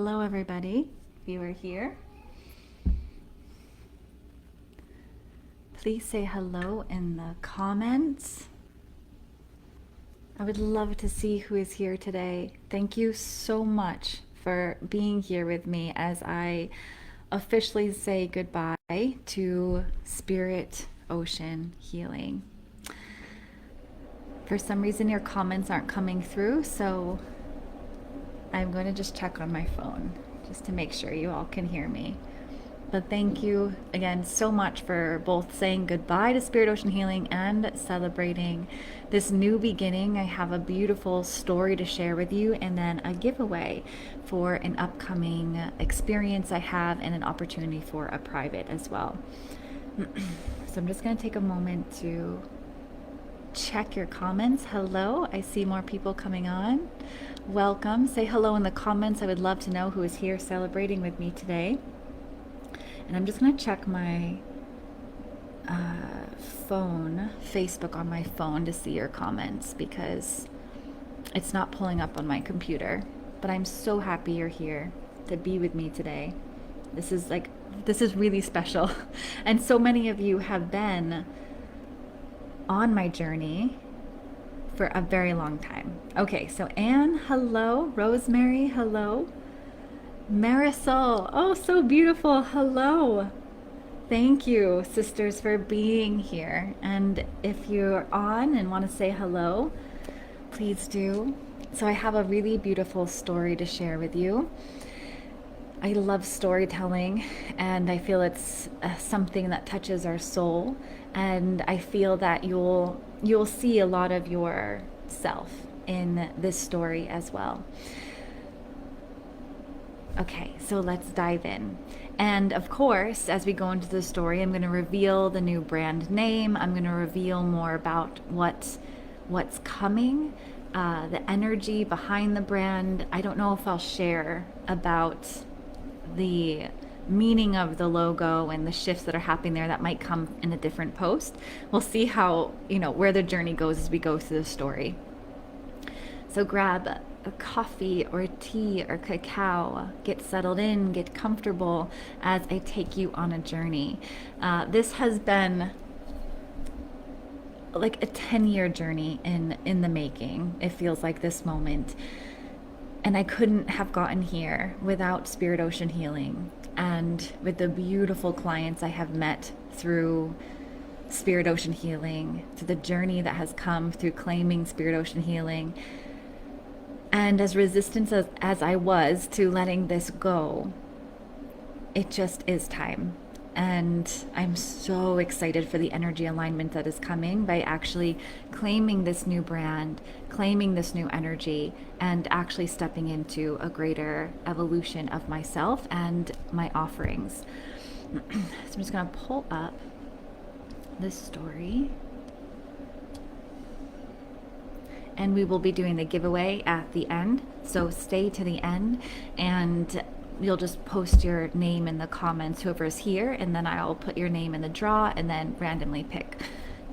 Hello, everybody. If you are here, please say hello in the comments. I would love to see who is here today. Thank you so much for being here with me as I officially say goodbye to Spirit Ocean Healing. For some reason, your comments aren't coming through, so I'm going to just check on my phone just to make sure you all can hear me. But thank you again so much for both saying goodbye to Spirit Ocean Healing and celebrating this new beginning. I have a beautiful story to share with you, and then a giveaway for an upcoming experience I have and an opportunity for a private as well. So I'm just going to take a moment to check your comments. Hello, I see more people coming on. Welcome. Say hello in the comments. I would love to know who is here celebrating with me today. And I'm just going to check my phone, Facebook on my phone to see your comments because it's not pulling up on my computer. But I'm so happy you're here to be with me today. This is really special. And so many of you have been on my journey for a very long time. Okay, so Anne, hello. Rosemary, hello. Marisol, oh, so beautiful. Hello. Thank you, sisters, for being here. And if you're on and want to say hello, please do. So I have a really beautiful story to share with you. I love storytelling, and I feel it's something that touches our soul, and I feel that you'll see a lot of yourself in this story as well. Okay, so let's dive in. And of course, as we go into the story, I'm going to reveal the new brand name. I'm going to reveal more about what's coming, the energy behind the brand. I don't know if I'll share about the meaning of the logo and the shifts that are happening there. That might come in a different post. We'll see how, where the journey goes as we go through the story. So grab a coffee or a tea or cacao, get settled in, get comfortable as I take you on a journey. This has been like a 10-year journey in the making. It feels like this moment. And I couldn't have gotten here without Spirit Ocean Healing and with the beautiful clients I have met through Spirit Ocean Healing, to the journey that has come through claiming Spirit Ocean Healing. And as resistant as I was to letting this go, it just is time. And I'm so excited for the energy alignment that is coming by actually claiming this new brand, claiming this new energy, and actually stepping into a greater evolution of myself and my offerings. So I'm just going to pull up this story. And we will be doing the giveaway at the end. So stay to the end, and you'll just post your name in the comments, whoever's here, and then I'll put your name in the draw and then randomly pick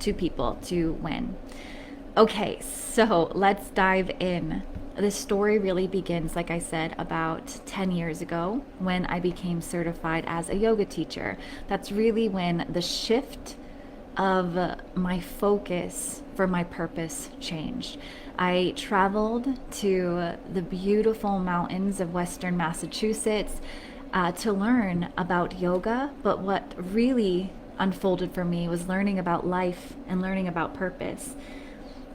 2 people to win. Okay, so let's dive in. This story really begins, like I said, about 10 years ago when I became certified as a yoga teacher. That's really when the shift of my focus for my purpose changed. I traveled to the beautiful mountains of Western Massachusetts to learn about yoga, but what really unfolded for me was learning about life and learning about purpose.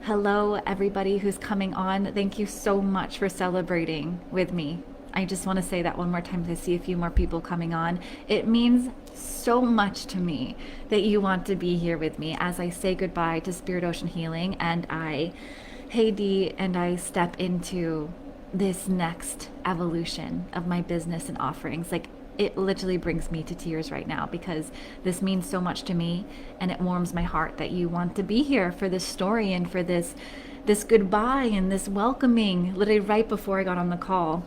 Hello, everybody who's coming on. Thank you so much for celebrating with me. I just want to say that one more time to see a few more people coming on. It means so much to me that you want to be here with me as I say goodbye to Spirit Ocean Healing and I step into this next evolution of my business and offerings. Like, it literally brings me to tears right now because this means so much to me, and it warms my heart that you want to be here for this story and for this goodbye and this welcoming. Literally right before I got on the call,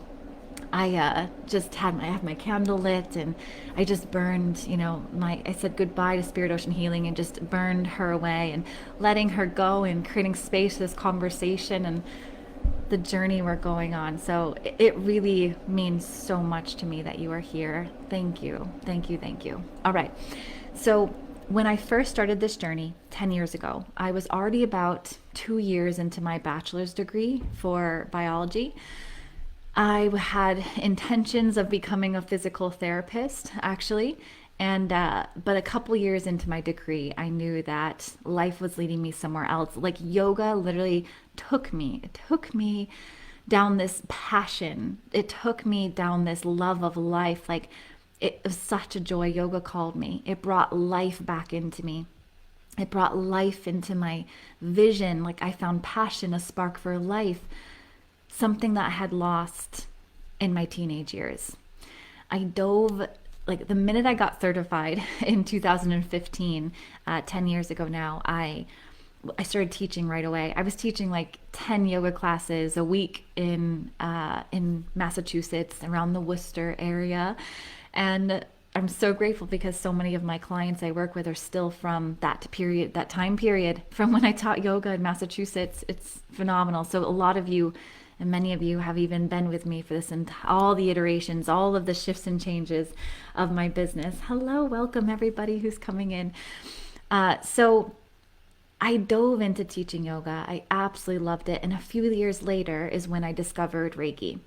I have my candle lit, and I just burned, I said goodbye to Spirit Ocean Healing and just burned her away and letting her go and creating space for this conversation. And the journey we're going on. So it really means so much to me that you are here. Thank you. Thank you. Thank you. All right. So when I first started this journey 10 years ago, I was already about 2 years into my bachelor's degree for biology. I had intentions of becoming a physical therapist, actually. And, but a couple years into my degree, I knew that life was leading me somewhere else. Like yoga literally it took me down this passion. It took me down this love of life. Like it was such a joy. Yoga called me. It brought life back into me. It brought life into my vision. Like I found passion, a spark for life, something that I had lost in my teenage years. I dove, like the minute I got certified in 2015, 10 years ago now, I started teaching right away. I was teaching like 10 yoga classes a week in Massachusetts, around the Worcester area. And I'm so grateful because so many of my clients I work with are still from that period, that time period from when I taught yoga in Massachusetts. It's phenomenal. So a lot of you and many of you have even been with me for this and all the iterations, all of the shifts and changes of my business. Hello, welcome everybody who's coming in. So I dove into teaching yoga. I absolutely loved it. And a few years later is when I discovered Reiki.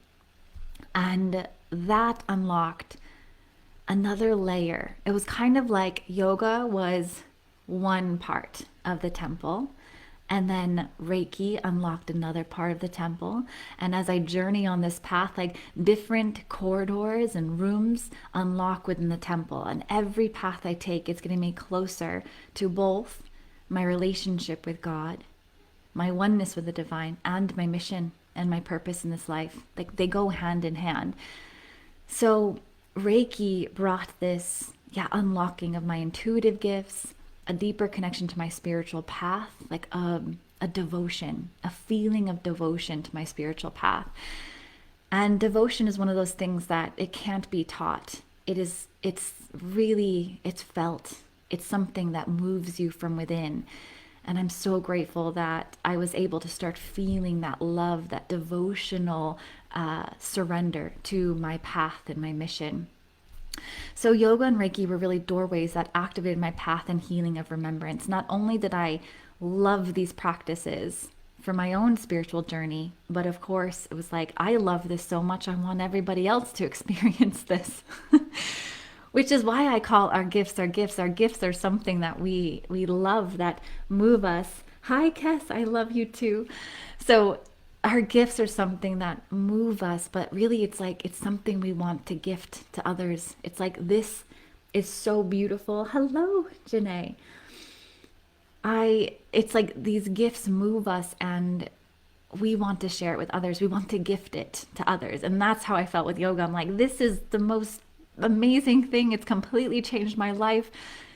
And that unlocked another layer. It was kind of like yoga was one part of the temple. And then Reiki unlocked another part of the temple. And as I journey on this path, like different corridors and rooms unlock within the temple. And every path I take, it's getting me closer to both my relationship with God, my oneness with the divine, and my mission and my purpose in this life. Like they go hand in hand. So Reiki brought this, unlocking of my intuitive gifts, a deeper connection to my spiritual path, like a devotion, a feeling of devotion to my spiritual path. And devotion is one of those things that it can't be taught. It's felt. It's something that moves you from within. And I'm so grateful that I was able to start feeling that love, that devotional surrender to my path and my mission. So yoga and Reiki were really doorways that activated my path and healing of remembrance. Not only did I love these practices for my own spiritual journey, but of course it was like, I love this so much, I want everybody else to experience this. Which is why I call our gifts our gifts. Our gifts are something that we love, that move us. Hi, Kes, I love you too. So our gifts are something that move us, but really it's like, it's something we want to gift to others. It's like, this is so beautiful. Hello, Janae. It's like these gifts move us and we want to share it with others. We want to gift it to others. And that's how I felt with yoga. I'm like, this is the most amazing thing. It's completely changed my life.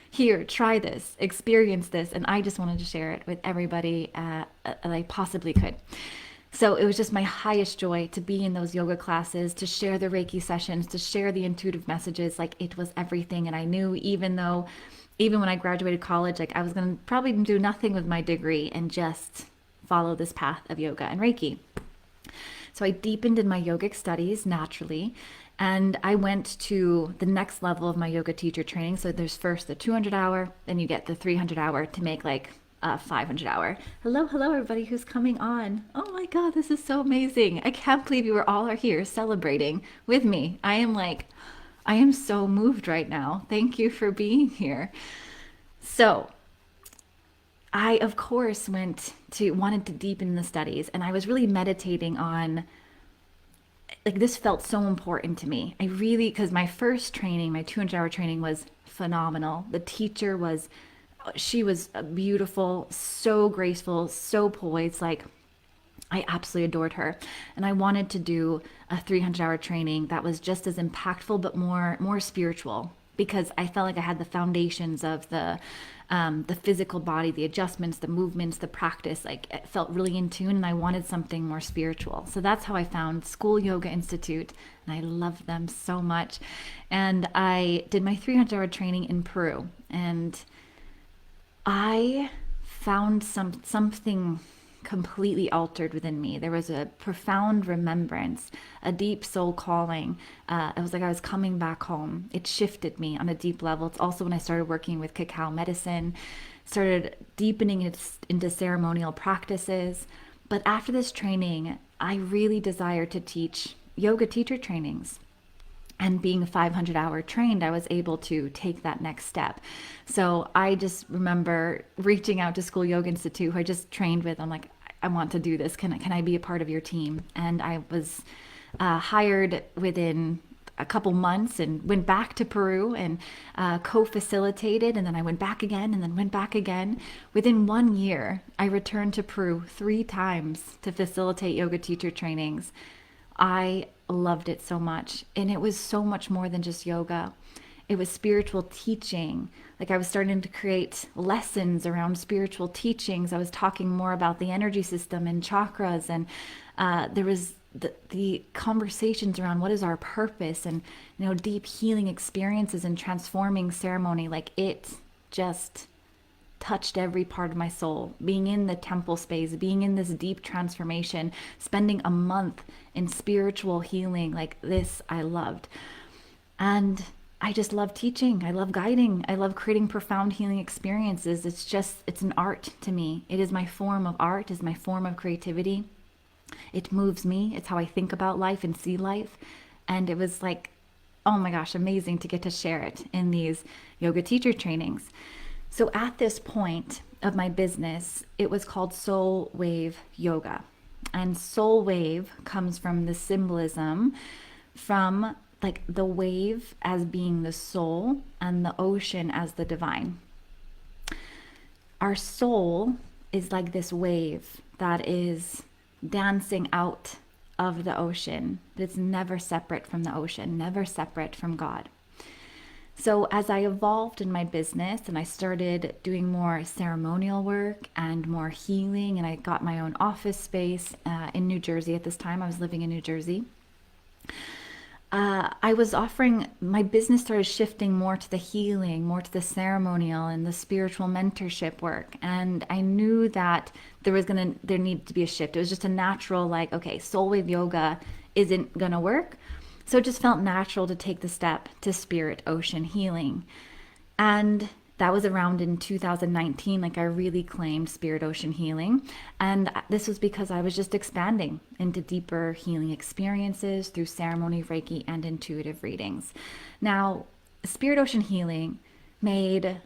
Here, try this, experience this. And I just wanted to share it with everybody that I possibly could. So it was just my highest joy to be in those yoga classes, to share the Reiki sessions, to share the intuitive messages. Like it was everything. And I knew even when I graduated college, like I was going to probably do nothing with my degree and just follow this path of yoga and Reiki. So I deepened in my yogic studies naturally. And I went to the next level of my yoga teacher training. So there's first the 200 hour, then you get the 300 hour to make like 500 hour. Hello, everybody who's coming on. Oh my God, this is so amazing. I can't believe you all are here celebrating with me. I am so moved right now. Thank you for being here. So I, of course, wanted to deepen the studies, and I was really meditating on, like, this felt so important to me. Because my first training, my 200-hour training was phenomenal. The teacher she was beautiful, so graceful, so poised. Like, I absolutely adored her. And I wanted to do a 300-hour training that was just as impactful, but more spiritual, because I felt like I had the foundations of the physical body, the adjustments, the movements, the practice. Like, it felt really in tune, and I wanted something more spiritual. So that's how I found School Yoga Institute, and I love them so much. And I did my 300-hour training in Peru, and I found something completely altered within me. There was a profound remembrance, a deep soul calling. It was like I was coming back home. It shifted me on a deep level. It's also when I started working with cacao medicine, started deepening into ceremonial practices. But after this training, I really desired to teach yoga teacher trainings. And being 500-hour trained, I was able to take that next step. So I just remember reaching out to School Yoga Institute, who I just trained with. I'm like, I want to do this. Can I be a part of your team? And I was hired within a couple months and went back to Peru and co-facilitated. And then I went back again and then went back again. Within 1 year, I returned to Peru 3 times to facilitate yoga teacher trainings. I loved it so much. And it was so much more than just yoga. It was spiritual teaching. Like I was starting to create lessons around spiritual teachings. I was talking more about the energy system and chakras. And there was the conversations around what is our purpose and, deep healing experiences and transforming ceremony. Like it just touched every part of my soul. Being in the temple space, being in this deep transformation, spending a month in spiritual healing, like this I loved. And I just love teaching. I love guiding. I love creating profound healing experiences. It's an art to me. It is my form of art, is my form of creativity. It moves me. It's how I think about life and see life. And it was like, oh my gosh, amazing to get to share it in these yoga teacher trainings. So at this point of my business, it was called Soul Wave Yoga. And Soul Wave comes from the symbolism from like the wave as being the soul and the ocean as the divine. Our soul is like this wave that is dancing out of the ocean. That's never separate from the ocean, never separate from God. So as I evolved in my business and I started doing more ceremonial work and more healing, and I got my own office space in New Jersey at this time. I was living in New Jersey. I was offering, my business started shifting more to the healing, more to the ceremonial and the spiritual mentorship work. And I knew that there needed to be a shift. It was just a natural, like, okay, soul wave yoga isn't gonna work. So it just felt natural to take the step to spirit ocean healing. And that was around in 2019, like I really claimed spirit ocean healing. And this was because I was just expanding into deeper healing experiences through ceremony, Reiki, and intuitive readings. Now, spirit ocean healing made,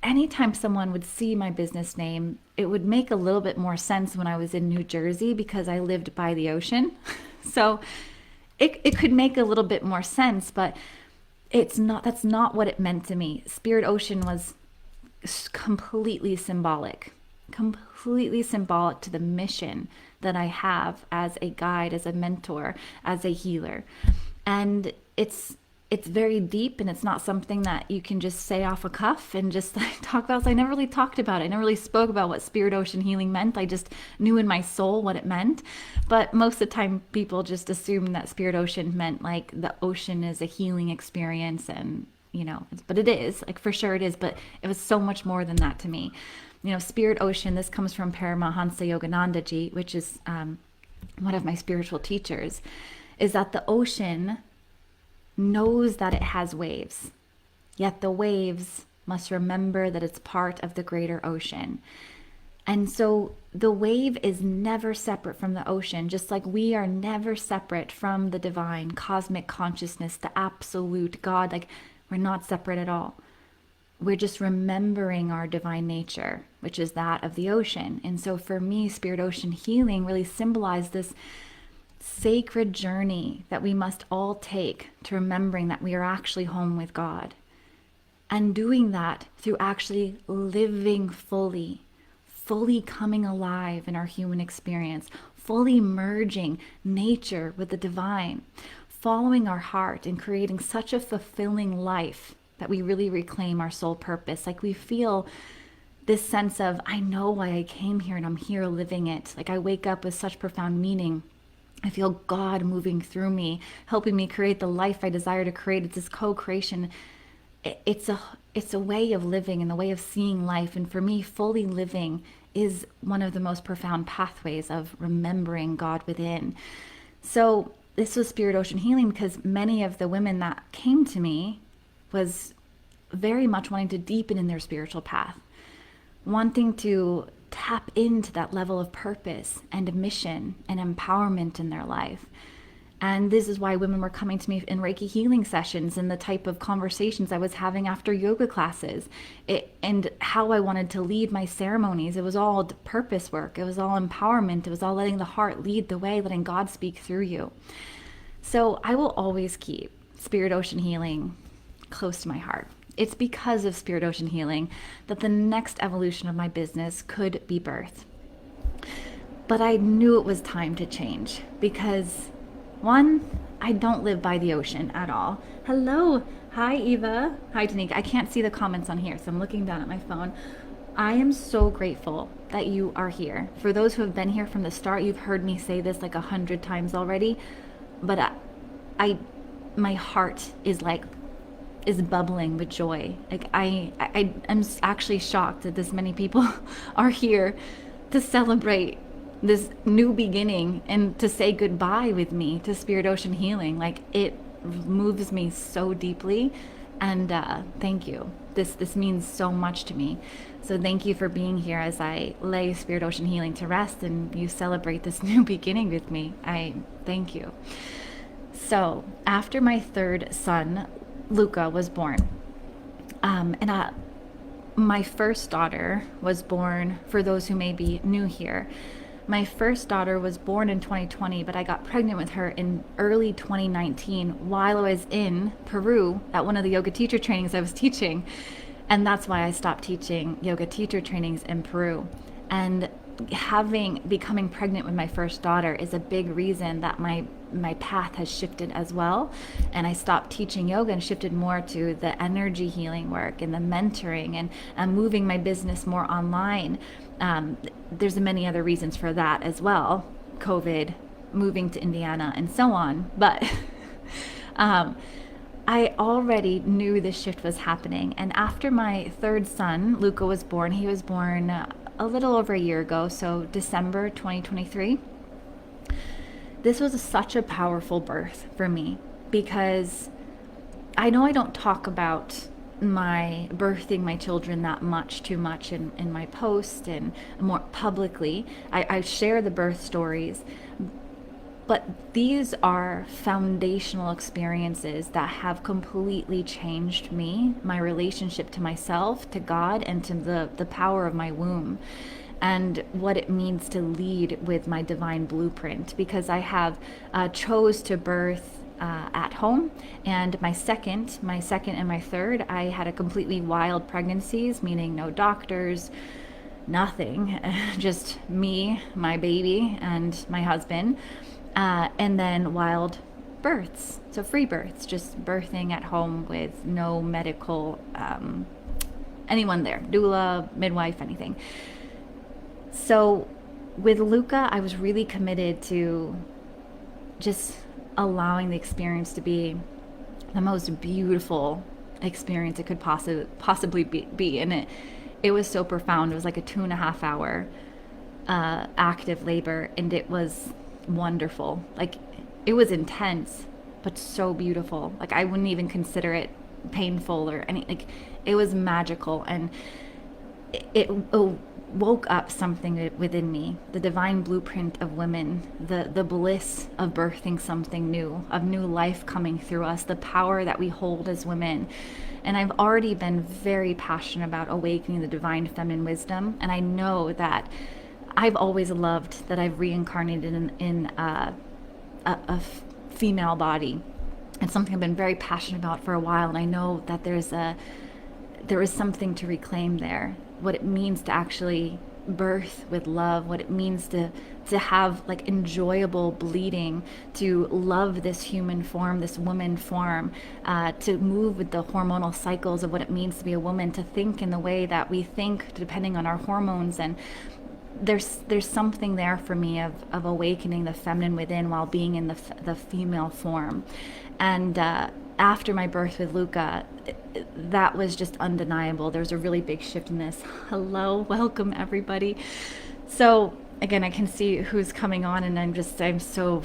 anytime someone would see my business name, it would make a little bit more sense when I was in New Jersey because I lived by the ocean. So it could make a little bit more sense, but that's not what it meant to me. Spirit ocean was completely symbolic to the mission that I have as a guide, as a mentor, as a healer. And it's very deep, and it's not something that you can just say off a cuff and just like talk about. So I never really talked about it. I never really spoke about what spirit ocean healing meant. I just knew in my soul what it meant. But most of the time people just assume that spirit ocean meant like the ocean is a healing experience, and but it is, like for sure it is, but it was so much more than that to me. Spirit ocean, this comes from Paramahansa Yogananda Ji, which is one of my spiritual teachers, is that the ocean knows that it has waves, yet the waves must remember that it's part of the greater ocean. And so the wave is never separate from the ocean, just like we are never separate from the divine cosmic consciousness, the absolute God. Like we're not separate at all. We're just remembering our divine nature, which is that of the ocean. And so for me, spirit ocean healing really symbolized this sacred journey that we must all take to remembering that we are actually home with God, and doing that through actually living fully coming alive in our human experience, fully merging nature with the divine, following our heart and creating such a fulfilling life that we really reclaim our soul purpose. Like we feel this sense of, I know why I came here and I'm here living it. Like I wake up with such profound meaning. I feel God moving through me, helping me create the life I desire to create. It's this co-creation. It's a way of living and the way of seeing life. And for me, fully living is one of the most profound pathways of remembering God within. So this was Spirit Ocean Healing because many of the women that came to me was very much wanting to deepen in their spiritual path, wanting to tap into that level of purpose and mission and empowerment in their life. And this is why women were coming to me in Reiki healing sessions and the type of conversations I was having after yoga classes, and how I wanted to lead my ceremonies. It was all purpose work. It was all empowerment. It was all letting the heart lead the way, letting God speak through you. So I will always keep Spirit Ocean Healing close to my heart. It's because of Spirit Ocean Healing that the next evolution of my business could be birthed. But I knew it was time to change because, one, I don't live by the ocean at all. Hello. Hi, Eva. Hi, Danica. I can't see the comments on here, so I'm looking down at my phone. I am so grateful that you are here. For those who have been here from the start, you've heard me say this like 100 times already, but my heart is bubbling with joy. Like I'm actually shocked that this many people are here to celebrate this new beginning and to say goodbye with me to Spirit Ocean Healing. Like, it moves me so deeply, and thank you. This means so much to me. So thank you for being here as I lay Spirit Ocean Healing to rest and you celebrate this new beginning with me. I thank you. So after my third son, Luca, was born, my first daughter was born, for those who may be new here, my first daughter was born in 2020, but I got pregnant with her in early 2019 while I was in Peru at one of the yoga teacher trainings I was teaching. And that's why I stopped teaching yoga teacher trainings in Peru. And becoming pregnant with my first daughter is a big reason that my path has shifted as well. And I stopped teaching yoga and shifted more to the energy healing work and the mentoring and moving my business more online. There's many other reasons for that as well. COVID, moving to Indiana, and so on. But I already knew this shift was happening. And after my third son, Luca, was born, he was born a little over a year ago, so December 2023. This was such a powerful birth for me because I know I don't talk about my birthing my children too much in my post and more publicly. I share the birth stories, but these are foundational experiences that have completely changed me, my relationship to myself, to God, and to the power of my womb, and what it means to lead with my divine blueprint. Because I have chose to birth at home, and my second and my third, I had a completely wild pregnancies, meaning no doctors, nothing, just me, my baby, and my husband. And then wild births, so free births, just birthing at home with no medical, anyone there, doula, midwife, anything. So with Luca, I was really committed to just allowing the experience to be the most beautiful experience it could possibly be. And it was so profound. It was like a 2.5 hour active labor, and it was wonderful. Like, it was intense, but so beautiful. Like, I wouldn't even consider it painful or any, like, it was magical. And it woke up something within me, the divine blueprint of women, the bliss of birthing something new, of new life coming through us, the power that we hold as women. And I've already been very passionate about awakening the divine feminine wisdom. And I know that I've always loved that I've reincarnated in a female body. It's something I've been very passionate about for a while, and I know that there is something to reclaim there. What it means to actually birth with love, what it means to have like enjoyable bleeding, to love this human form, this woman form, to move with the hormonal cycles of what it means to be a woman, to think in the way that we think depending on our hormones. And there's something there for me of awakening the feminine within while being in the female form. And after my birth with Luca, that was just undeniable. There was a really big shift in this. Hello, welcome everybody. So again, I can see who's coming on, and I'm so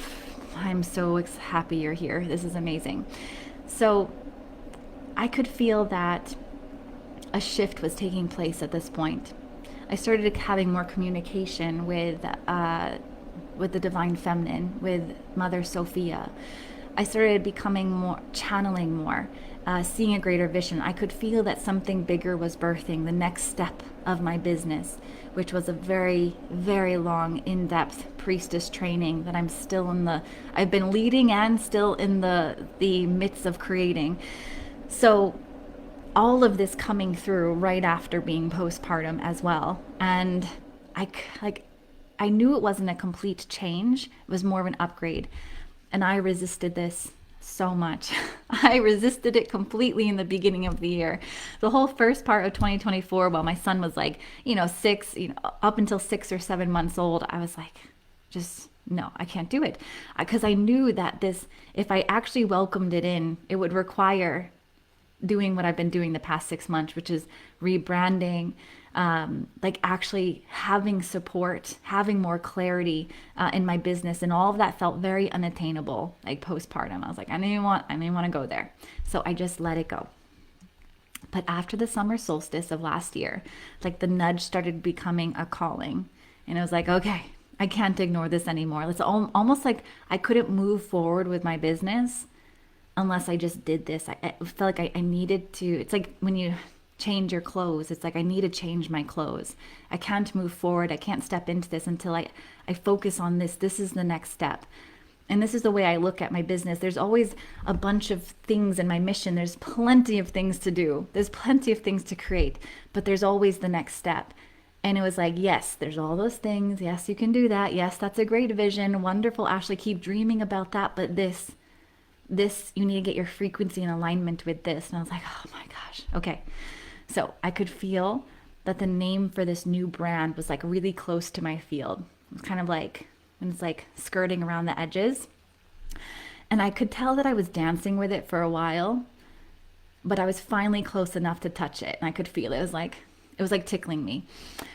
happy you're here. This is amazing. So I could feel that a shift was taking place at this point. I started having more communication with the Divine Feminine, with Mother Sophia. I started becoming more, channeling more, seeing a greater vision. I could feel that something bigger was birthing, the next step of my business, which was a very, very long, in-depth priestess training that I've been leading and still in the midst of creating. So all of this coming through right after being postpartum as well. And I knew it wasn't a complete change. It was more of an upgrade. And I resisted this so much. I resisted it completely in the beginning of the year. The whole first part of 2024, while my son was like, up until 6 or 7 months old, I was like, just no, I can't do it. Because I knew that if I actually welcomed it in, it would require doing what I've been doing the past 6 months, which is rebranding, actually having support, having more clarity in my business, and all of that felt very unattainable. Like postpartum, I was like, I didn't want to go there, so I just let it go. But after the summer solstice of last year, like the nudge started becoming a calling, and I was like, okay, I can't ignore this anymore. It's almost like I couldn't move forward with my business unless I just did this. I felt like I needed to. It's like when you change your clothes. It's like I need to change my clothes. I can't move forward. I can't step into this until I focus on this. This is the next step. And this is the way I look at my business. There's always a bunch of things in my mission. There's plenty of things to do. There's plenty of things to create. But there's always the next step. And it was like, yes, there's all those things. Yes, you can do that. Yes, that's a great vision. Wonderful, Ashley. Keep dreaming about that. But this, you need to get your frequency in alignment with this. And I was like, oh my gosh. Okay. So I could feel that the name for this new brand was like really close to my field. It was kind of like when it's like skirting around the edges. And I could tell that I was dancing with it for a while, but I was finally close enough to touch it. And I could feel it. It was like tickling me.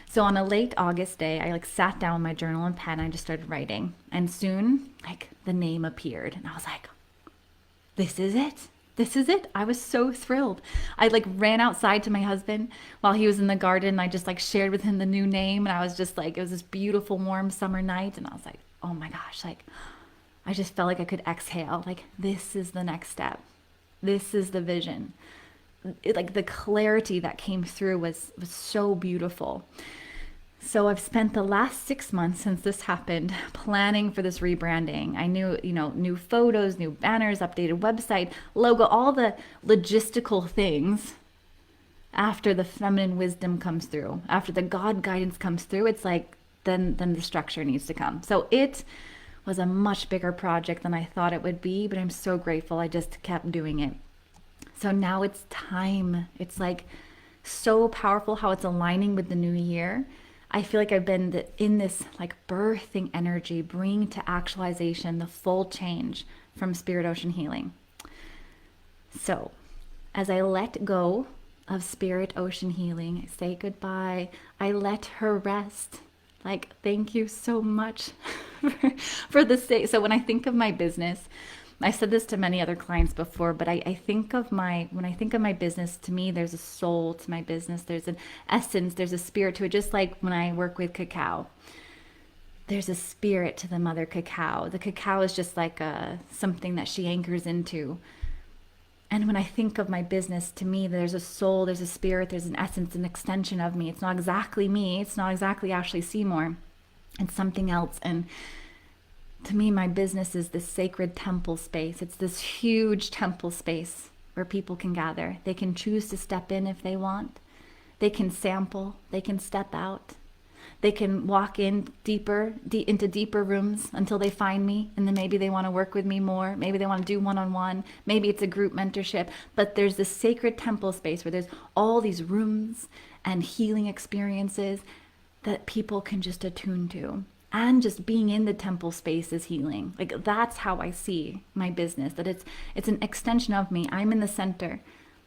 So on a late August day, I sat down with my journal and pen. And I just started writing. And soon the name appeared. And I was like, this is it. This is it. I was so thrilled. I ran outside to my husband while he was in the garden. I just shared with him the new name. And I was just it was this beautiful, warm summer night. And I was like, oh my gosh, I just felt like I could exhale. This is the next step. This is the vision. The clarity that came through was so beautiful. So I've spent the last 6 months since this happened planning for this rebranding. I knew, new photos, new banners, updated website, logo, all the logistical things. After the feminine wisdom comes through, after the God guidance comes through, it's then the structure needs to come. So it was a much bigger project than I thought it would be, but I'm so grateful I just kept doing it. So now it's time. It's so powerful how it's aligning with the new year. I feel like I've been in this birthing energy, bringing to actualization the full change from Spirit Ocean Healing. So as I let go of Spirit Ocean Healing, I say goodbye. I let her rest. Thank you so much for the sake. So when I think of my business, I said this to many other clients before, but when I think of my business, to me, there's a soul to my business. There's an essence, there's a spirit to it. Just like when I work with cacao, there's a spirit to the mother cacao. The cacao is just something that she anchors into. And when I think of my business, to me, there's a soul, there's a spirit, there's an essence, an extension of me. It's not exactly me. It's not exactly Ashley Seymour. It's something else. And to me, my business is this sacred temple space. It's this huge temple space where people can gather. They can choose to step in if they want. They can sample. They can step out. They can walk in into deeper rooms until they find me, and then maybe they want to work with me more. Maybe they want to do one-on-one. Maybe it's a group mentorship. But there's this sacred temple space where there's all these rooms and healing experiences that people can just attune to. and just being in the temple space is healing. Like that's how I see my business, that it's an extension of me. I'm in the center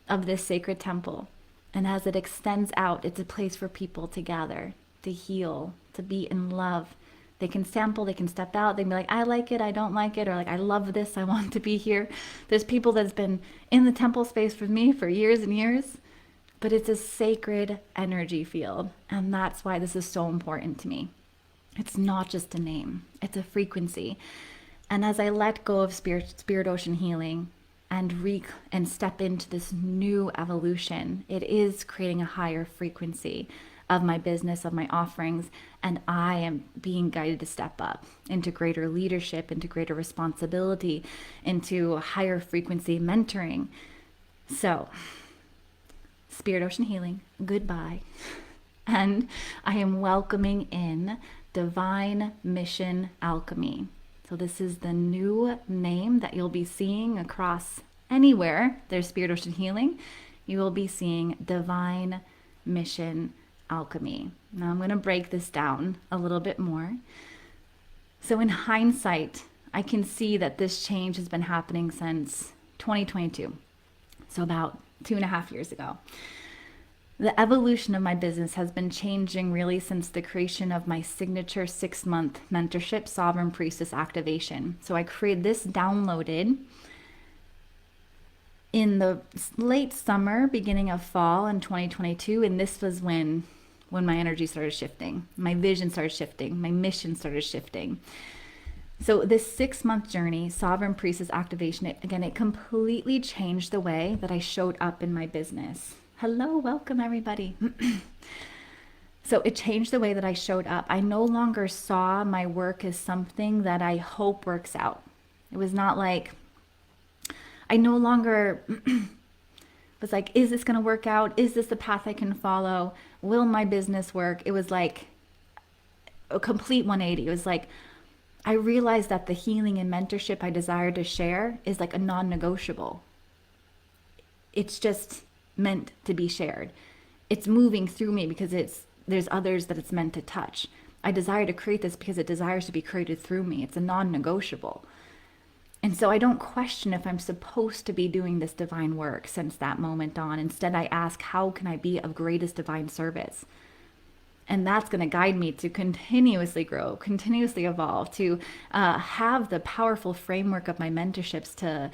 of this sacred temple. And as it extends out, it's a place for people to gather, to heal, to be in love. They can sample, they can step out, they can be like, I like it, I don't like it, or like, I love this, I want to be here. There's people that's been in the temple space with me for years and years, but it's a sacred energy field. And that's why this is so important to me. It's not just a name, it's a frequency. And as I let go of spirit ocean healing and step into this new evolution, it is creating a higher frequency of my business, of my offerings, and I am being guided to step up into greater leadership, into greater responsibility, into higher frequency mentoring. So, spirit ocean healing, goodbye. And I am welcoming in Divine Mission Alchemy. So this is the new name that you'll be seeing across anywhere there's spirit ocean healing. You will be seeing Divine Mission Alchemy. Now I'm going to break this down a little bit more. So in hindsight, I can see that this change has been happening since 2022. So about 2.5 years ago. The evolution of my business has been changing really since the creation of my signature 6-month mentorship, Sovereign Priestess Activation. So I created this, downloaded in the late summer, beginning of fall in 2022. And this was when my energy started shifting, my vision started shifting, my mission started shifting. So this 6-month journey, Sovereign Priestess Activation, it completely changed the way that I showed up in my business. Hello, welcome everybody. So it changed the way that I showed up. I no longer saw my work as something that I hope works out. It was not like, I no longer was like, is this going to work out? Is this the path I can follow? Will my business work? It was like a complete 180. It was like, I realized that the healing and mentorship I desire to share is like a non-negotiable. It's just meant to be shared. It's moving through me because there's others that it's meant to touch. I desire to create this because it desires to be created through me. It's a non-negotiable. And so I don't question if I'm supposed to be doing this divine work since that moment on. Instead, I ask, how can I be of greatest divine service? And that's going to guide me to continuously grow, continuously evolve, to have the powerful framework of my mentorships to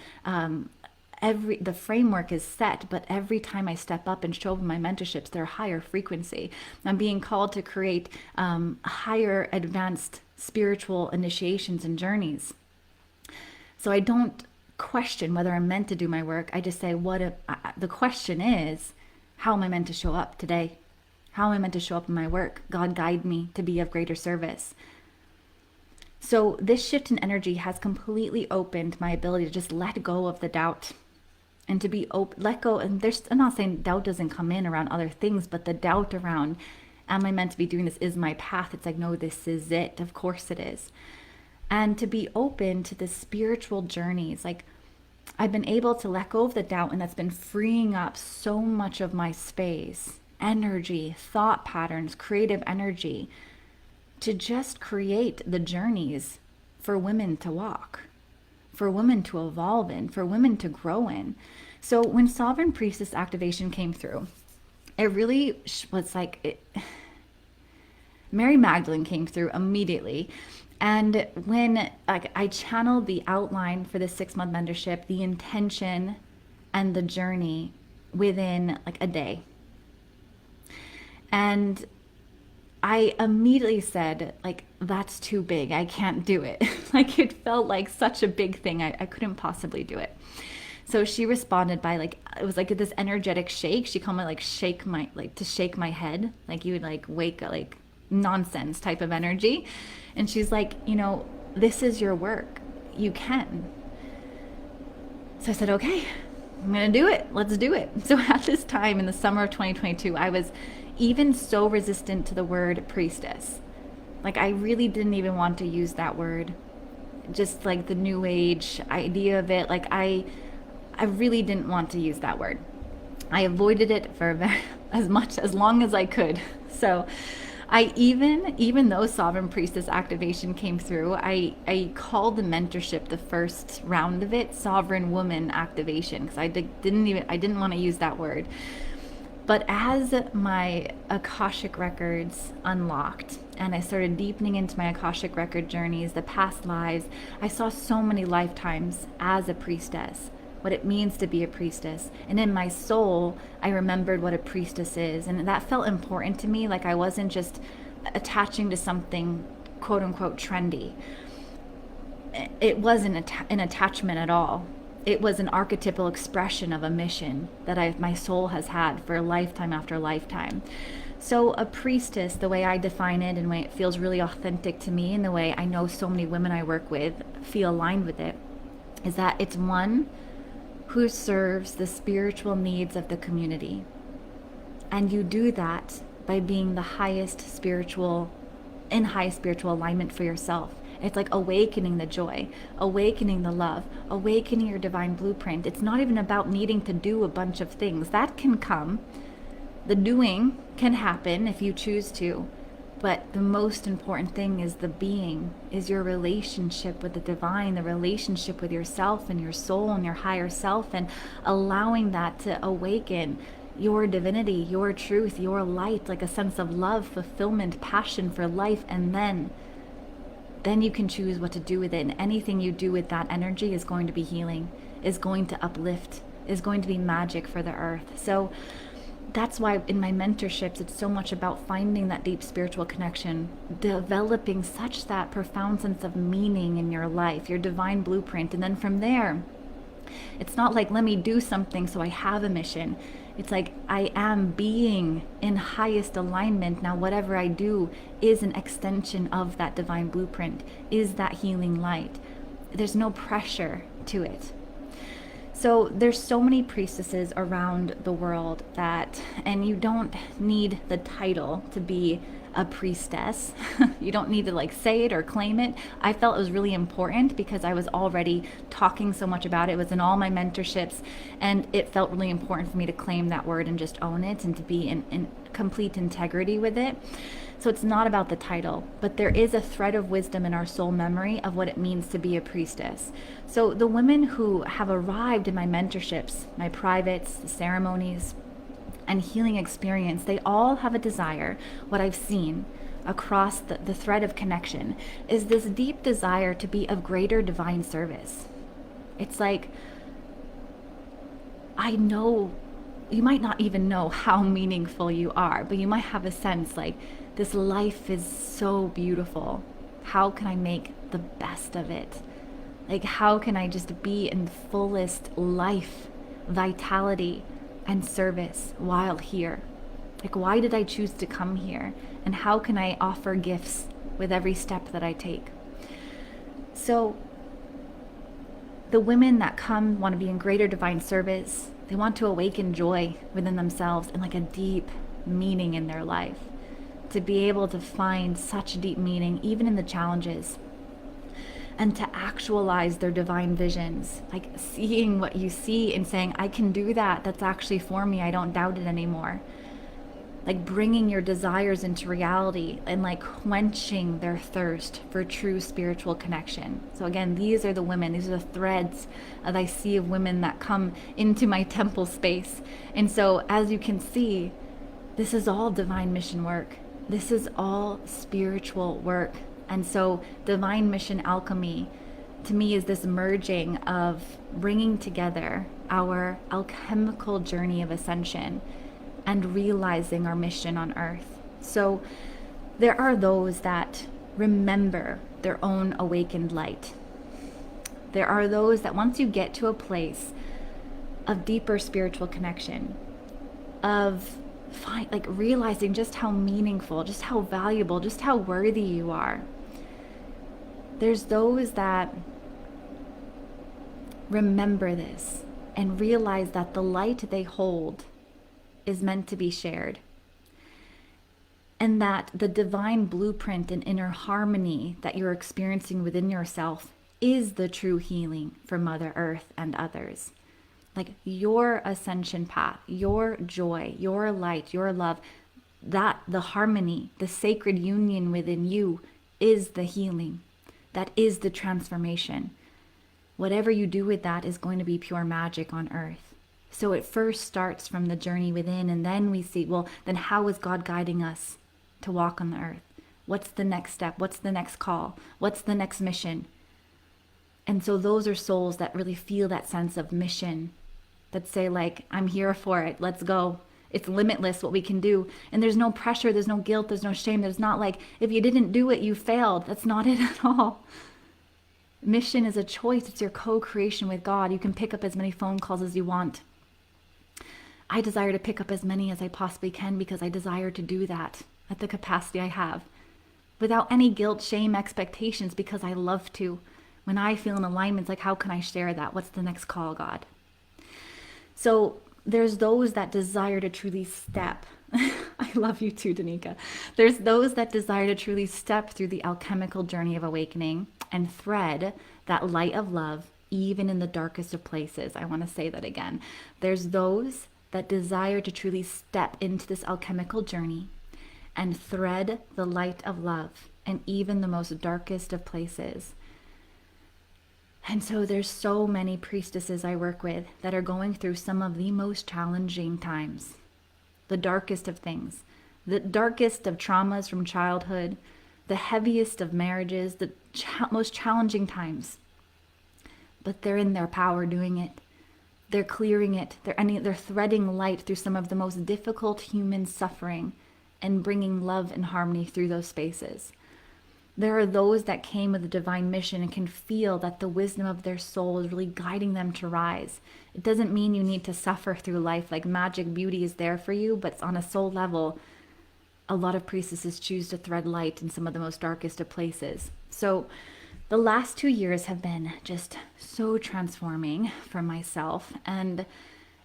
the framework is set, but every time I step up and show up in my mentorships, they're higher frequency. I'm being called to create higher advanced spiritual initiations and journeys. So I don't question whether I'm meant to do my work. I just say, the question is, how am I meant to show up today? How am I meant to show up in my work? God, guide me to be of greater service. So this shift in energy has completely opened my ability to just let go of the doubt and to be let go. And I'm not saying doubt doesn't come in around other things, but the doubt around, am I meant to be doing this? Is my path? It's like, no, this is it. Of course it is. And to be open to the spiritual journeys. Like, I've been able to let go of the doubt, and that's been freeing up so much of my space, energy, thought patterns, creative energy, to just create the journeys for women to walk, for women to evolve in, for women to grow in. So when Sovereign Priestess Activation came through, it really was like Mary Magdalene came through immediately. And when I channeled the outline for the 6-month mentorship, the intention and the journey within like a day. And I immediately said, like, that's too big. I can't do it. Like, it felt like such a big thing. I couldn't possibly do it. So she responded by it was like this energetic shake. She called me to shake my head. Like you would like wake up, like nonsense type of energy. And she's like, this is your work. You can. So I said, okay, I'm going to do it. Let's do it. So at this time in the summer of 2022, I was even so resistant to the word priestess. Like, I really didn't even want to use that word. Just like the new age idea of it. Like, I really didn't want to use that word. I avoided it for as long as I could. So Even though Sovereign Priestess activation came through, I called the mentorship, the first round of it, Sovereign Woman activation, because I didn't want to use that word. But as my Akashic records unlocked and I started deepening into my Akashic record journeys, the past lives, I saw so many lifetimes as a priestess, what it means to be a priestess. And in my soul, I remembered what a priestess is. And that felt important to me. Like I wasn't just attaching to something quote unquote trendy. It wasn't an attachment at all. It was an archetypal expression of a mission that my soul has had for lifetime after lifetime. So a priestess, the way I define it and the way it feels really authentic to me and the way I know so many women I work with feel aligned with it, is that it's one who serves the spiritual needs of the community. And you do that by being the highest spiritual alignment for yourself. It's like awakening the joy, awakening the love, awakening your divine blueprint. It's not even about needing to do a bunch of things. That can come. The doing can happen if you choose to. But the most important thing is the being, is your relationship with the divine, the relationship with yourself and your soul and your higher self, and allowing that to awaken your divinity, your truth, your light, like a sense of love, fulfillment, passion for life. And then you can choose what to do with it. And anything you do with that energy is going to be healing, is going to uplift, is going to be magic for the earth. So that's why in my mentorships, it's so much about finding that deep spiritual connection, developing such that profound sense of meaning in your life, your divine blueprint. And then from there, it's not like, let me do something so I have a mission. It's like, I am being in highest alignment. Now, whatever I do is an extension of that divine blueprint, is that healing light. There's no pressure to it. So there's so many priestesses around the world and you don't need the title to be a priestess. You don't need to like say it or claim it. I felt it was really important because I was already talking so much about it. It was in all my mentorships, and it felt really important for me to claim that word and just own it and to be in complete integrity with it. So it's not about the title, but there is a thread of wisdom in our soul memory of what it means to be a priestess. So the women who have arrived in my mentorships, my privates, the ceremonies, and healing experience, they all have a desire. What I've seen across the thread of connection is this deep desire to be of greater divine service. It's like, I know you might not even know how meaningful you are, but you might have a sense like, this life is so beautiful. How can I make the best of it? Like, how can I just be in fullest life, vitality, and service while here? Like, why did I choose to come here? And how can I offer gifts with every step that I take? So the women that come want to be in greater divine service. They want to awaken joy within themselves and like a deep meaning in their life. To be able to find such deep meaning, even in the challenges, and to actualize their divine visions, like seeing what you see and saying, I can do that. That's actually for me. I don't doubt it anymore. Like bringing your desires into reality and like quenching their thirst for true spiritual connection. So again, these are the women, these are the threads that I see of women that come into my temple space. And so as you can see, this is all divine mission work. This is all spiritual work. And so Divine Mission Alchemy, to me, is this merging of bringing together our alchemical journey of ascension and realizing our mission on earth. So there are those that remember their own awakened light. There are those that once you get to a place of deeper spiritual connection, of like realizing just how meaningful, just how valuable, just how worthy you are. There's those that remember this and realize that the light they hold is meant to be shared. And that the divine blueprint and inner harmony that you're experiencing within yourself is the true healing for Mother Earth and others. Like your ascension path, your joy, your light, your love, that the harmony, the sacred union within you is the healing. That is the transformation. Whatever you do with that is going to be pure magic on earth. So it first starts from the journey within, and then we see, well, then how is God guiding us to walk on the earth? What's the next step? What's the next call? What's the next mission? And so those are souls that really feel that sense of mission, that say like, I'm here for it, let's go. It's limitless what we can do. And there's no pressure, there's no guilt, there's no shame. There's not like, if you didn't do it, you failed. That's not it at all. Mission is a choice. It's your co-creation with God. You can pick up as many phone calls as you want. I desire to pick up as many as I possibly can because I desire to do that at the capacity I have, without any guilt, shame, expectations, because I love to. When I feel in alignment, it's like, how can I share that? What's the next call, God? So there's those that desire to truly step. I love you too, Danica. There's those that desire to truly step through the alchemical journey of awakening and thread that light of love, even in the darkest of places. I want to say that again. There's those that desire to truly step into this alchemical journey and thread the light of love in even the most darkest of places. And so there's so many priestesses I work with that are going through some of the most challenging times, the darkest of things, the darkest of traumas from childhood, the heaviest of marriages, the most challenging times. But they're in their power doing it. They're clearing it. They're threading light through some of the most difficult human suffering and bringing love and harmony through those spaces. There are those that came with a divine mission and can feel that the wisdom of their soul is really guiding them to rise. It doesn't mean you need to suffer through life. Like, magic beauty is there for you, but on a soul level, a lot of priestesses choose to thread light in some of the most darkest of places. So the last 2 years have been just so transforming for myself. And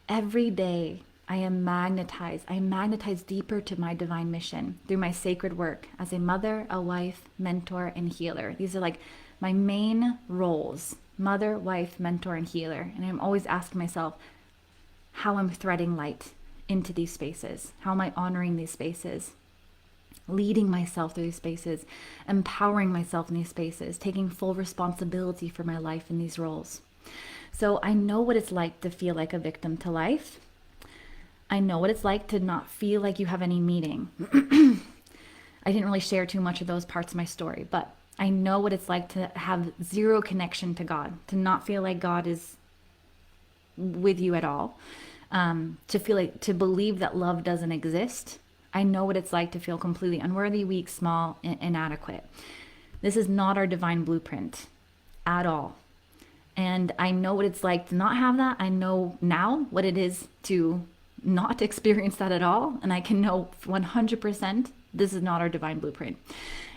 every day I am magnetized. I am magnetized deeper to my divine mission through my sacred work as a mother, a wife, mentor, and healer. These are like my main roles: mother, wife, mentor, and healer. And I'm always asking myself how I'm threading light into these spaces. How am I honoring these spaces? Leading myself through these spaces, empowering myself in these spaces, taking full responsibility for my life in these roles. So I know what it's like to feel like a victim to life. I know what it's like to not feel like you have any meaning. I didn't really share too much of those parts of my story, but I know what it's like to have zero connection to God, to not feel like God is with you at all, to feel like, to believe that love doesn't exist. I know what it's like to feel completely unworthy, weak, small, inadequate. This is not our divine blueprint at all. And I know what it's like to not have that. I know now what it is to not experience that at all. And I can know 100% this is not our divine blueprint.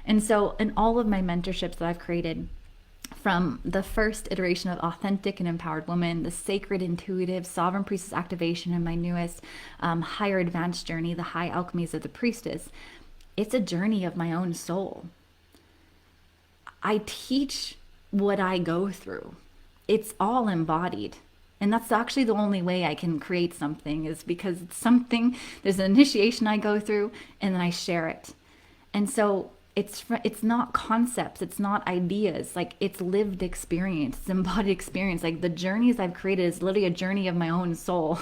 And so in all of my mentorships that I've created, from the first iteration of Authentic and Empowered Woman, the Sacred Intuitive Sovereign Priestess Activation, and my newest higher advanced journey, the High Alchemies of the Priestess, it's a journey of my own soul. I teach what I go through. It's all embodied. And that's actually the only way I can create something, is because it's something, there's an initiation I go through and then I share it. And so it's not concepts, it's not ideas, like it's lived experience, it's embodied experience. Like the journeys I've created is literally a journey of my own soul.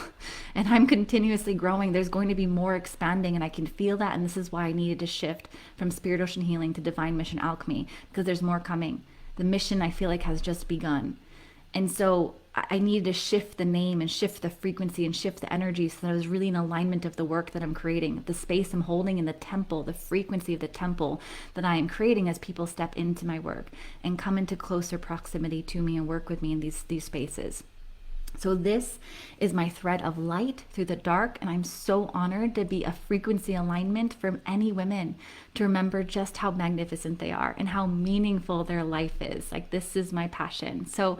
And I'm continuously growing. There's going to be more expanding, and I can feel that. And this is why I needed to shift from Spirit Ocean Healing to Divine Mission Alchemy, because there's more coming. The mission, I feel like, has just begun. And so I needed to shift the name and shift the frequency and shift the energy so that I was really in alignment of the work that I'm creating, the space I'm holding in the temple, the frequency of the temple that I am creating as people step into my work and come into closer proximity to me and work with me in these spaces. So this is my thread of light through the dark, and I'm so honored to be a frequency alignment from any women to remember just how magnificent they are and how meaningful their life is. Like, this is my passion. So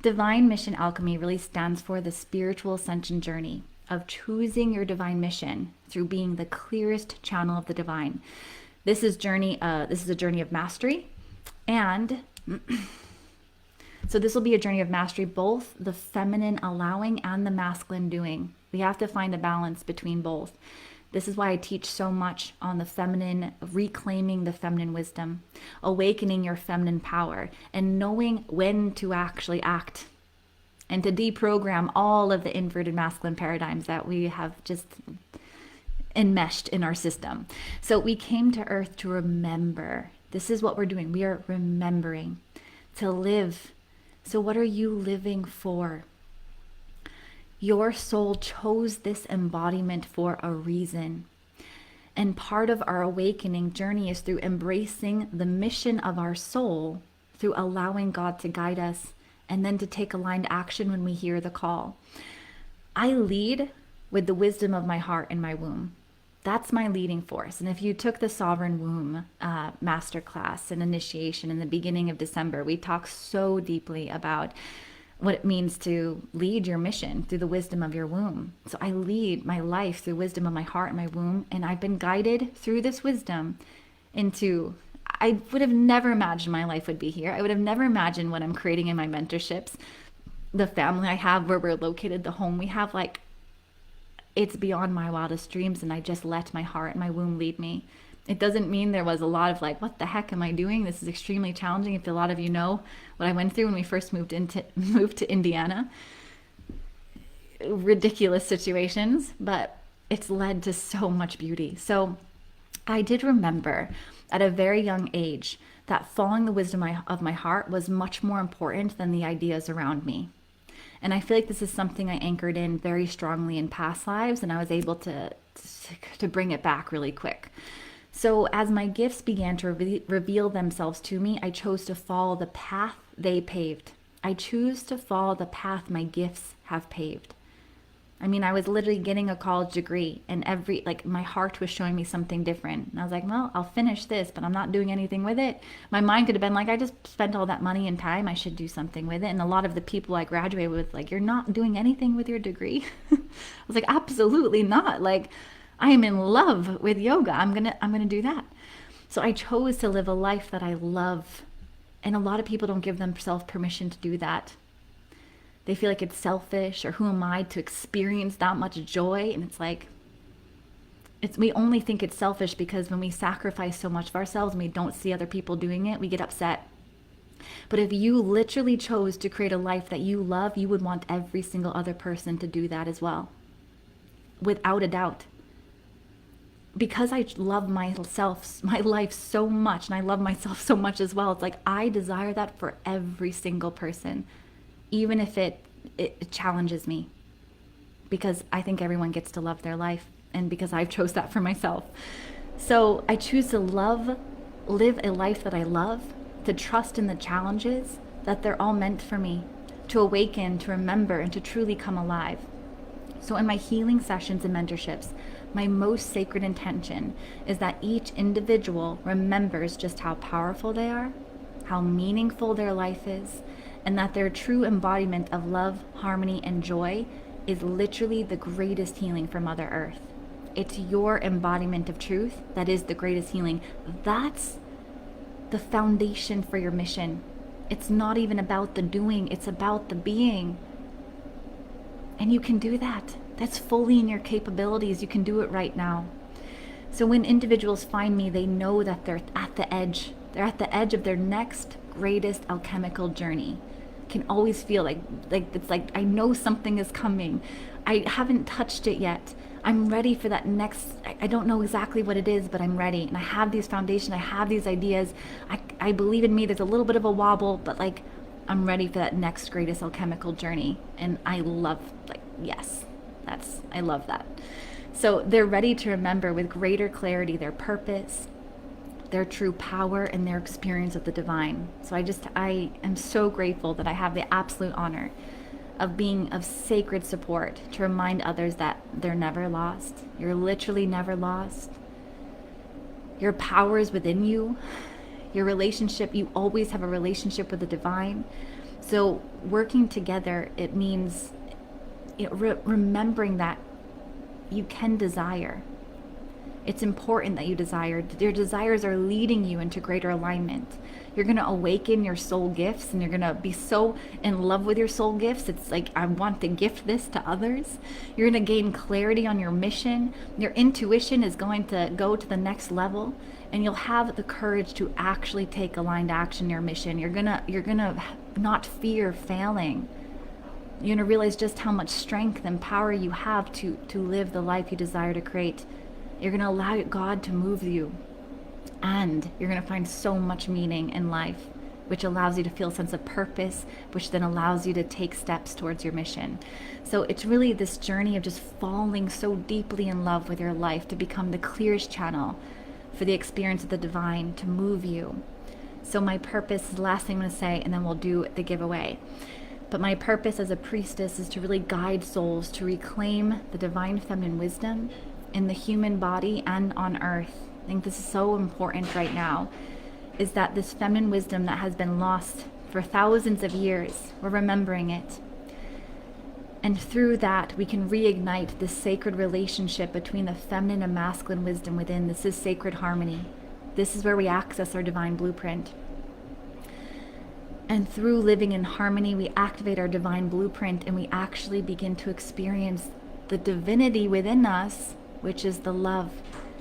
Divine Mission Alchemy really stands for the spiritual ascension journey of choosing your divine mission through being the clearest channel of the divine. This is a journey of mastery, and so this will be a journey of mastery, both the feminine allowing and the masculine doing. We have to find a balance between both. This is why I teach so much on the feminine, reclaiming the feminine wisdom, awakening your feminine power, and knowing when to actually act, and to deprogram all of the inverted masculine paradigms that we have just enmeshed in our system. So we came to earth to remember. This is what we're doing. We are remembering to live. So what are you living for? Your soul chose this embodiment for a reason. And part of our awakening journey is through embracing the mission of our soul, through allowing God to guide us, and then to take aligned action when we hear the call. I lead with the wisdom of my heart and my womb. That's my leading force. And if you took the Sovereign Womb masterclass and initiation in the beginning of December, we talked so deeply about what it means to lead your mission through the wisdom of your womb. So I lead my life through wisdom of my heart and my womb, and I've been guided through this wisdom into, I would have never imagined my life would be here. I would have never imagined what I'm creating in my mentorships, the family I have, where we're located, the home we have, like, it's beyond my wildest dreams, and I just let my heart and my womb lead me. It doesn't mean there was a lot of like, what the heck am I doing? This is extremely challenging. If a lot of you know what I went through when we first moved to Indiana, ridiculous situations, but it's led to so much beauty. So I did remember at a very young age that following the wisdom of my heart was much more important than the ideas around me. And I feel like this is something I anchored in very strongly in past lives, and I was able to bring it back really quick. So as my gifts began to reveal themselves to me, I chose to follow the path they paved. I choose to follow the path my gifts have paved. I mean, I was literally getting a college degree, and my heart was showing me something different. And I was like, well, I'll finish this, but I'm not doing anything with it. My mind could have been like, I just spent all that money and time. I should do something with it. And a lot of the people I graduated with, like, you're not doing anything with your degree. I was like, absolutely not. Like, I am in love with yoga. I'm gonna do that. So I chose to live a life that I love. And a lot of people don't give themselves permission to do that. They feel like it's selfish, or who am I to experience that much joy? And it's like, we only think it's selfish because when we sacrifice so much of ourselves and we don't see other people doing it, we get upset. But if you literally chose to create a life that you love, you would want every single other person to do that as well. Without a doubt. Because I love myself, my life so much, and I love myself so much as well, it's like I desire that for every single person. Even if it challenges me, because I think everyone gets to love their life, and because I've chose that for myself. So I choose to live a life that I love, to trust in the challenges, that they're all meant for me, to awaken, to remember, and to truly come alive. So in my healing sessions and mentorships, my most sacred intention is that each individual remembers just how powerful they are, how meaningful their life is, and that their true embodiment of love, harmony, and joy is literally the greatest healing for Mother Earth. It's your embodiment of truth that is the greatest healing. That's the foundation for your mission. It's not even about the doing, it's about the being. And you can do that. That's fully in your capabilities. You can do it right now. So when individuals find me, they know that they're at the edge. They're at the edge of their next greatest alchemical journey. Can always feel like it's like I know something is coming. I haven't touched it yet. I'm ready for that next. I don't know exactly what it is, but I'm ready. And I have these foundations. I have these ideas. I believe in me. There's a little bit of a wobble, but like I'm ready for that next greatest alchemical journey. And I love, yes, I love that. So they're ready to remember with greater clarity their purpose, their true power, and their experience of the divine. So I am so grateful that I have the absolute honor of being of sacred support to remind others that they're never lost. You're literally never lost. Your power is within you. Your relationship, you always have a relationship with the divine. So working together, it means remembering that you can desire. It's important that you desire. Your desires are leading you into greater alignment. You're going to awaken your soul gifts, and you're going to be so in love with your soul gifts. It's like, I want to gift this to others. You're going to gain clarity on your mission. Your intuition is going to go to the next level, and you'll have the courage to actually take aligned action in your mission. You're going to not fear failing. You're going to realize just how much strength and power you have to live the life you desire to create. You're going to allow God to move you. And you're going to find so much meaning in life, which allows you to feel a sense of purpose, which then allows you to take steps towards your mission. So it's really this journey of just falling so deeply in love with your life to become the clearest channel for the experience of the divine to move you. So my purpose is the last thing I'm going to say, and then we'll do the giveaway. But my purpose as a priestess is to really guide souls to reclaim the divine feminine wisdom in the human body and on earth. I think this is so important right now, is that this feminine wisdom that has been lost for thousands of years, we're remembering it. And through that, we can reignite this sacred relationship between the feminine and masculine wisdom within. This is sacred harmony. This is where we access our divine blueprint. And through living in harmony, we activate our divine blueprint, and we actually begin to experience the divinity within us, which is the love,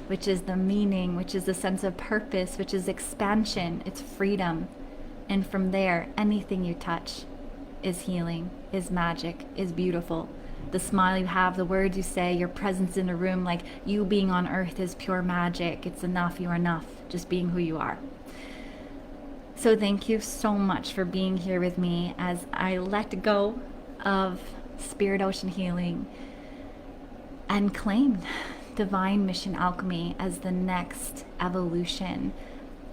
which is the meaning, which is the sense of purpose, which is expansion, it's freedom. And from there, anything you touch is healing, is magic, is beautiful. The smile you have, the words you say, your presence in a room, like you being on earth is pure magic. It's enough, you are enough, just being who you are. So thank you so much for being here with me as I let go of Spirit Ocean Healing and claim Divine Mission Alchemy as the next evolution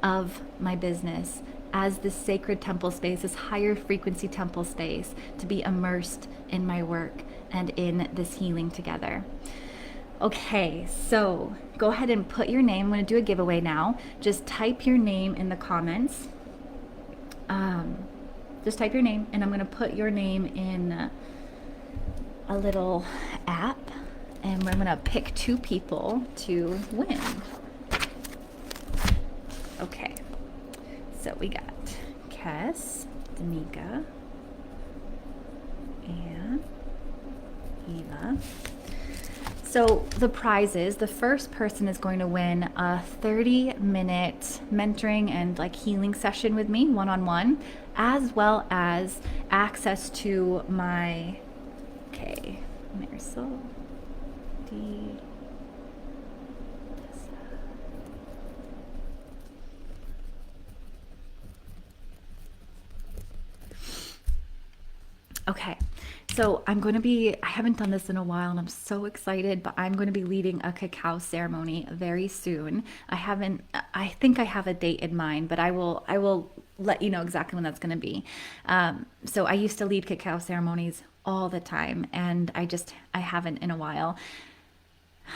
of my business, as this sacred temple space, this higher frequency temple space, to be immersed in my work and in this healing together. Okay, so go ahead and put your name. I'm going to do a giveaway now. Just type your name in the comments. Just type your name, and I'm going to put your name in a little app. And we're going to pick 2 people to win. Okay. So we got Kes, Danica, and Eva. So the prizes, the first person is going to win a 30-minute mentoring and like healing session with me, one-on-one, as well as access to my, okay, Marisol. Okay, so I haven't done this in a while and I'm so excited, but I'm going to be leading a cacao ceremony very soon. I think I have a date in mind, but I will let you know exactly when that's going to be. So I used to lead cacao ceremonies all the time, and I haven't in a while.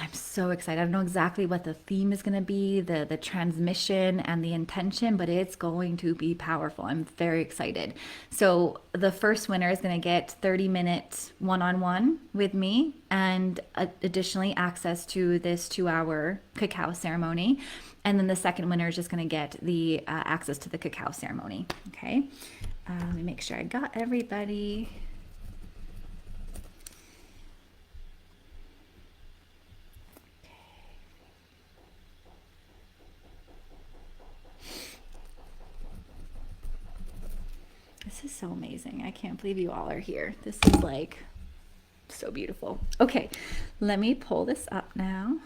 I'm so excited. I don't know exactly what the theme is going to be, the transmission and the intention, but it's going to be powerful. I'm very excited. So the first winner is going to get 30 minutes one-on-one with me, and additionally access to this 2-hour cacao ceremony. And then the second winner is just going to get the access to the cacao ceremony. Okay. Let me make sure I got everybody. This is so amazing. I can't believe you all are here. This is like so beautiful. Okay, let me pull this up now.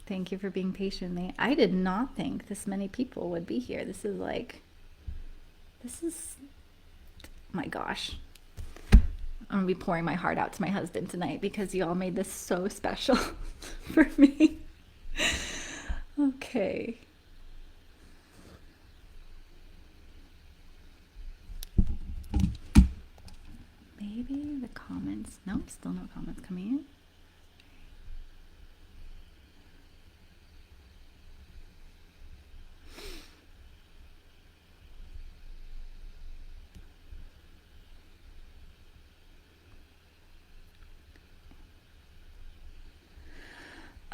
Thank you for being patient with me. I did not think this many people would be here. This is, my gosh. I'm gonna be pouring my heart out to my husband tonight because you all made this so special for me. Okay. Maybe the comments. Nope, still no comments coming in.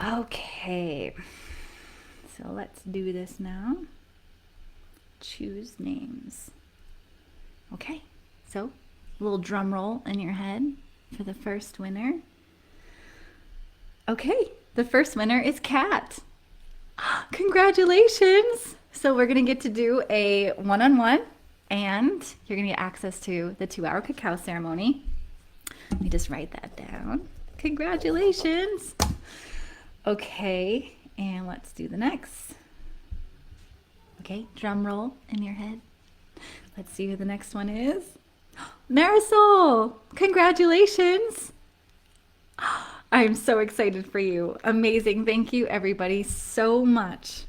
Okay, so let's do this now. Choose names. Okay, so a little drum roll in your head for the first winner. Okay, the first winner is Kat. Congratulations! So we're gonna get to do a one-on-one, and you're gonna get access to the 2-hour cacao ceremony. Let me just write that down. Congratulations! Okay, and let's do the next. Okay, drum roll in your head. Let's see who the next one is. Marisol! Congratulations! I'm so excited for you. Amazing. Thank you, everybody, so much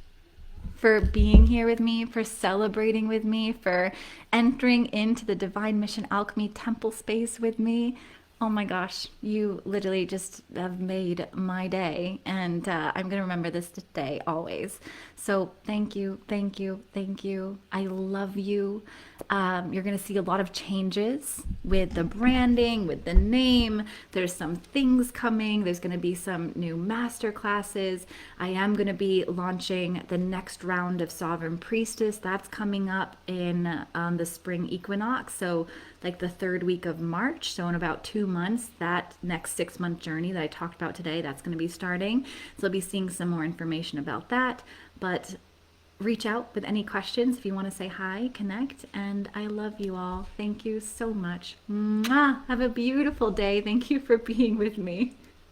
for being here with me, for celebrating with me, for entering into the Divine Mission Alchemy temple space with me. Oh my gosh, you literally just have made my day, and I'm going to remember this day always. So thank you, thank you, thank you. I love you. You're going to see a lot of changes with the branding, with the name. There's some things coming. There's going to be some new master classes. I am going to be launching the next round of Sovereign Priestess. That's coming up in the spring equinox. So like the 3rd week of March. So in about 2 months, that next 6-month journey that I talked about today, that's going to be starting. So I'll be seeing some more information about that. But reach out with any questions if you want to say hi, connect, and I love you all. Thank you so much. Mwah! Have a beautiful day. Thank you for being with me.